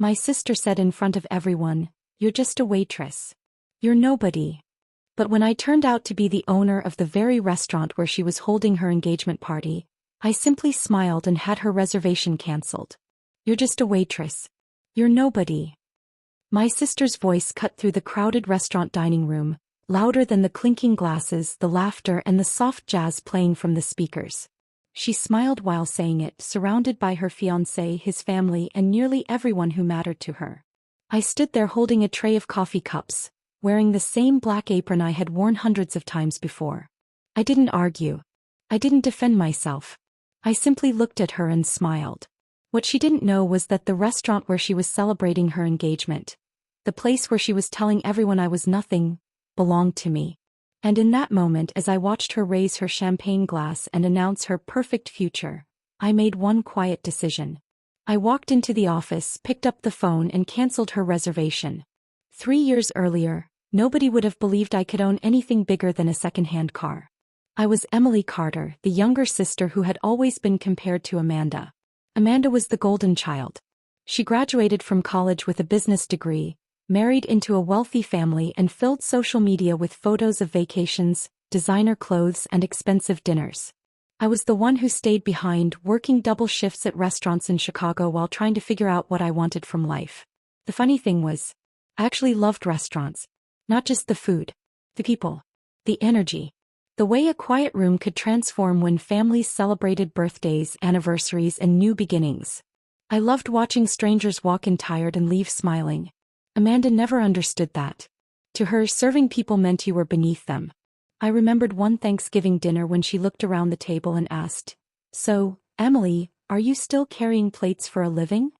My sister said in front of everyone, "You're just a waitress. You're nobody." But when I turned out to be the owner of the very restaurant where she was holding her engagement party, I simply smiled and had her reservation cancelled. "You're just a waitress. You're nobody." My sister's voice cut through the crowded restaurant dining room, louder than the clinking glasses, the laughter, and the soft jazz playing from the speakers. She smiled while saying it, surrounded by her fiancé, his family, and nearly everyone who mattered to her. I stood there holding a tray of coffee cups, wearing the same black apron I had worn hundreds of times before. I didn't argue. I didn't defend myself. I simply looked at her and smiled. What she didn't know was that the restaurant where she was celebrating her engagement, the place where she was telling everyone I was nothing, belonged to me. And in that moment, as I watched her raise her champagne glass and announce her perfect future, I made one quiet decision. I walked into the office, picked up the phone, and canceled her reservation. 3 years earlier, nobody would have believed I could own anything bigger than a second-hand car. I was Emily Carter, the younger sister who had always been compared to Amanda. Amanda was the golden child. She graduated from college with a business degree, married into a wealthy family, and filled social media with photos of vacations, designer clothes, and expensive dinners. I was the one who stayed behind, working double shifts at restaurants in Chicago while trying to figure out what I wanted from life. The funny thing was, I actually loved restaurants. Not just the food, the people, the energy, the way a quiet room could transform when families celebrated birthdays, anniversaries, and new beginnings. I loved watching strangers walk in tired and leave smiling. Amanda never understood that. To her, serving people meant you were beneath them. I remembered one Thanksgiving dinner when she looked around the table and asked, "So, Emily, are you still carrying plates for a living?"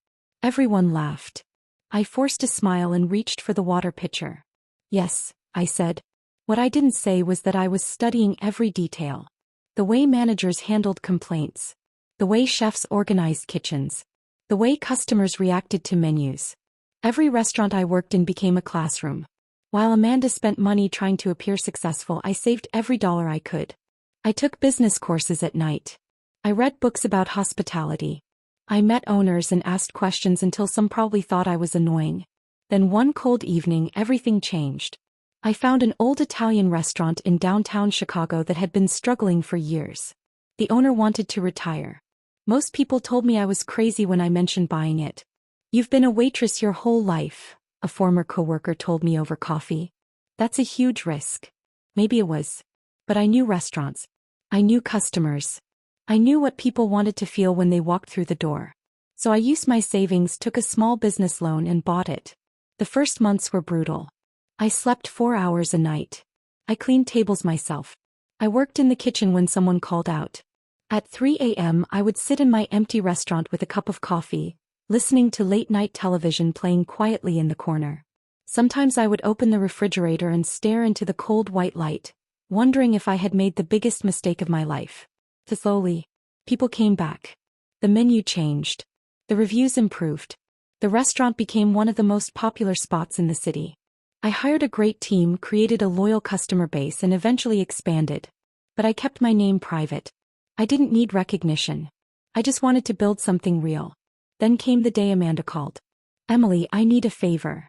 Everyone laughed. I forced a smile and reached for the water pitcher. "Yes," I said. What I didn't say was that I was studying every detail. The way managers handled complaints. The way chefs organized kitchens. The way customers reacted to menus. Every restaurant I worked in became a classroom. While Amanda spent money trying to appear successful, I saved every dollar I could. I took business courses at night. I read books about hospitality. I met owners and asked questions until some probably thought I was annoying. Then one cold evening, everything changed. I found an old Italian restaurant in downtown Chicago that had been struggling for years. The owner wanted to retire. Most people told me I was crazy when I mentioned buying it. "You've been a waitress your whole life," a former coworker told me over coffee. "That's a huge risk." Maybe it was. But I knew restaurants. I knew customers. I knew what people wanted to feel when they walked through the door. So I used my savings, took a small business loan, and bought it. The first months were brutal. I slept 4 hours a night. I cleaned tables myself. I worked in the kitchen when someone called out. At 3 a.m. I would sit in my empty restaurant with a cup of coffee, listening to late-night television playing quietly in the corner. Sometimes I would open the refrigerator and stare into the cold white light, wondering if I had made the biggest mistake of my life. Slowly, people came back. The menu changed. The reviews improved. The restaurant became one of the most popular spots in the city. I hired a great team, created a loyal customer base, and eventually expanded. But I kept my name private. I didn't need recognition. I just wanted to build something real. Then came the day Amanda called. "Emily, I need a favor."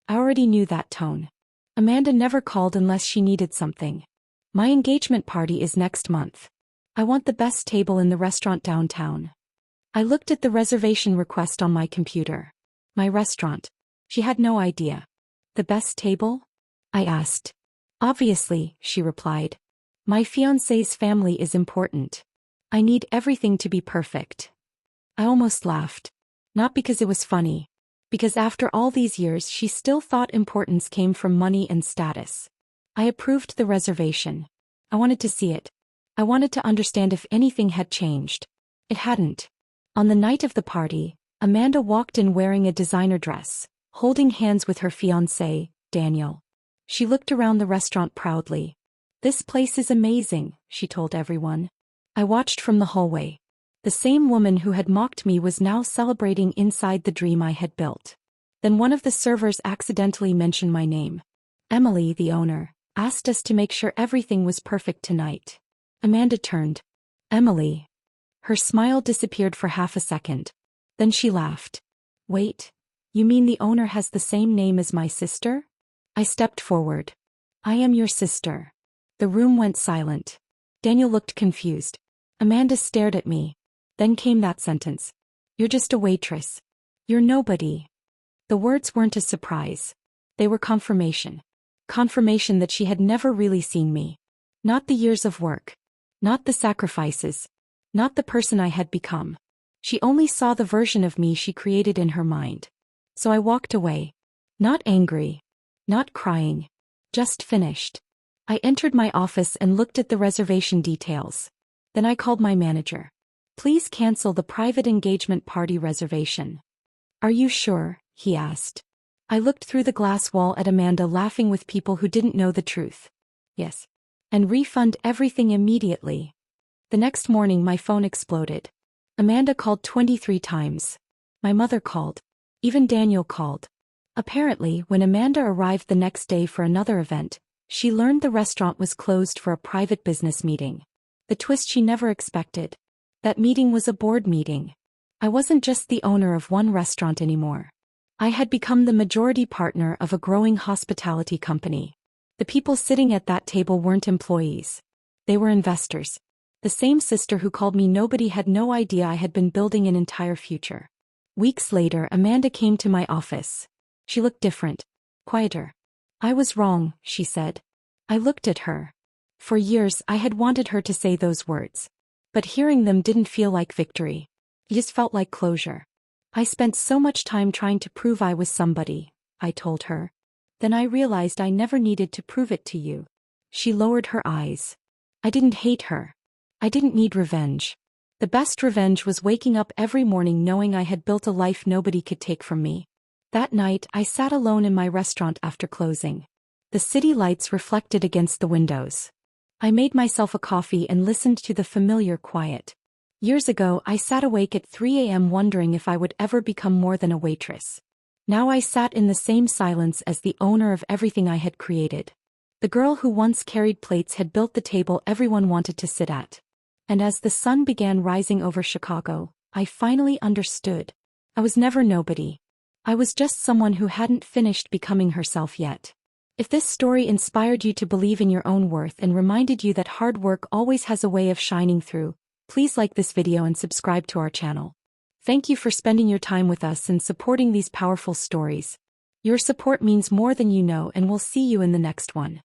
I already knew that tone. Amanda never called unless she needed something. "My engagement party is next month. I want the best table in the restaurant downtown." I looked at the reservation request on my computer. My restaurant. She had no idea. "The best table?" I asked. "Obviously," she replied. "My fiancé's family is important. I need everything to be perfect." I almost laughed. Not because it was funny. Because after all these years she still thought importance came from money and status. I approved the reservation. I wanted to see it. I wanted to understand if anything had changed. It hadn't. On the night of the party, Amanda walked in wearing a designer dress, holding hands with her fiancé, Daniel. She looked around the restaurant proudly. "This place is amazing," she told everyone. I watched from the hallway. The same woman who had mocked me was now celebrating inside the dream I had built. Then one of the servers accidentally mentioned my name. Emily, the owner, asked us to make sure everything was perfect tonight. Amanda turned. "Emily." Her smile disappeared for half a second. Then she laughed. "Wait. You mean the owner has the same name as my sister? I stepped forward. I am your sister. The room went silent. Daniel looked confused. Amanda stared at me. Then came that sentence. You're just a waitress. You're nobody. The words weren't a surprise. They were confirmation. Confirmation that she had never really seen me. Not the years of work. Not the sacrifices. Not the person I had become. She only saw the version of me she created in her mind. So I walked away. Not angry. Not crying. Just finished. I entered my office and looked at the reservation details. Then I called my manager. Please cancel the private engagement party reservation. Are you sure? He asked. I looked through the glass wall at Amanda laughing with people who didn't know the truth. Yes. And refund everything immediately. The next morning my phone exploded. Amanda called 23 times. My mother called. Even Daniel called. Apparently, when Amanda arrived the next day for another event, she learned the restaurant was closed for a private business meeting. The twist she never expected. That meeting was a board meeting. I wasn't just the owner of one restaurant anymore. I had become the majority partner of a growing hospitality company. The people sitting at that table weren't employees. They were investors. The same sister who called me nobody had no idea I had been building an entire future. Weeks later, Amanda came to my office. She looked different. Quieter. I was wrong, she said. I looked at her. For years, I had wanted her to say those words. But hearing them didn't feel like victory. It just felt like closure. I spent so much time trying to prove I was somebody, I told her. Then I realized I never needed to prove it to you. She lowered her eyes. I didn't hate her. I didn't need revenge. The best revenge was waking up every morning knowing I had built a life nobody could take from me. That night, I sat alone in my restaurant after closing. The city lights reflected against the windows. I made myself a coffee and listened to the familiar quiet. Years ago, I sat awake at 3 a.m. wondering if I would ever become more than a waitress. Now I sat in the same silence as the owner of everything I had created. The girl who once carried plates had built the table everyone wanted to sit at. And as the sun began rising over Chicago, I finally understood. I was never nobody. I was just someone who hadn't finished becoming herself yet. If this story inspired you to believe in your own worth and reminded you that hard work always has a way of shining through, please like this video and subscribe to our channel. Thank you for spending your time with us and supporting these powerful stories. Your support means more than you know, and we'll see you in the next one.